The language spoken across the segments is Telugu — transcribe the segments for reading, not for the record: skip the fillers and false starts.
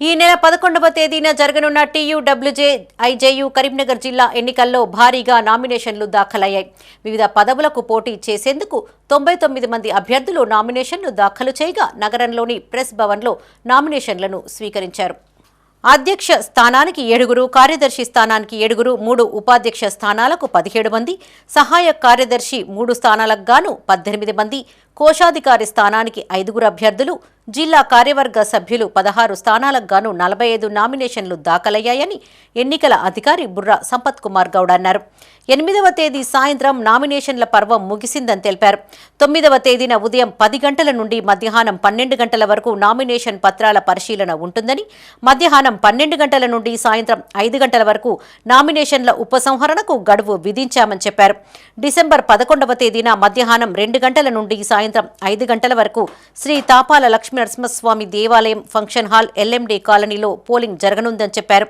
ఈ నెల 11వ తేదీన జరగనున్న టీయూడబ్ల్యూజే ఐజేయూ కరీంనగర్ జిల్లా ఎన్నికల్లో భారీగా నామినేషన్లు దాఖలయ్యాయి. వివిధ పదవులకు పోటీ చేసేందుకు 99 మంది అభ్యర్థులు నామినేషన్లు దాఖలు చేయగా నగరంలోని ప్రెస్ భవన్లో నామినేషన్లను స్వీకరించారు. అధ్యక్ష స్థానానికి 7, కార్యదర్శి స్థానానికి 7, 3 ఉపాధ్యక్ష స్థానాలకు 17 మంది, సహాయ కార్యదర్శి 3 స్థానాలకు గాను 18 మంది, కోశాధికారి స్థానానికి 5 అభ్యర్థులు, జిల్లా కార్యవర్గ సభ్యులు 16 స్థానాలకు గాను 45 నామినేషన్లు దాఖలయ్యాయని ఎన్నికల అధికారి బుర్రా సంపత్ కుమార్ గౌడ్ అన్నారు. 8వ తేదీ సాయంత్రం నామినేషన్ల పర్వం ముగిసిందని తెలిపారు. 9వ తేదీన ఉదయం 10 గంటల నుండి మధ్యాహ్నం 12 గంటల వరకు నామినేషన్ పత్రాల పరిశీలన ఉంటుందని, మధ్యాహ్నం 12 గంటల నుండి సాయంత్రం 5 గంటల వరకు నామినేషన్ల ఉపసంహరణకు గడువు విధించామని చెప్పారు. డిసెంబర్ 11వ తేదీన మధ్యాహ్నం 2 గంటల నుండి సాయంత్రం 5 గంటల వరకు శ్రీ తాపాల లక్ష్మీనరసింహస్వామి దేవాలయం ఫంక్షన్ హాల్ ఎల్ఎండి కాలనీలో పోలింగ్ జరగనుందని చెప్పారు.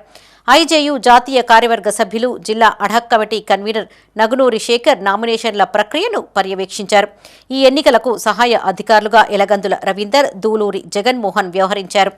ఐజేయూ జాతీయ కార్యవర్గ సభ్యులు, జిల్లా ad hoc committee convener Nagunuri Shekhar నామినేషన్ల ప్రక్రియను పర్యవేక్షించారు. ఈ ఎన్నికలకు సహాయ అధికారులుగా ఎలగందుల రవీందర్, దూలూరి జగన్మోహన్ వ్యవహరించారు.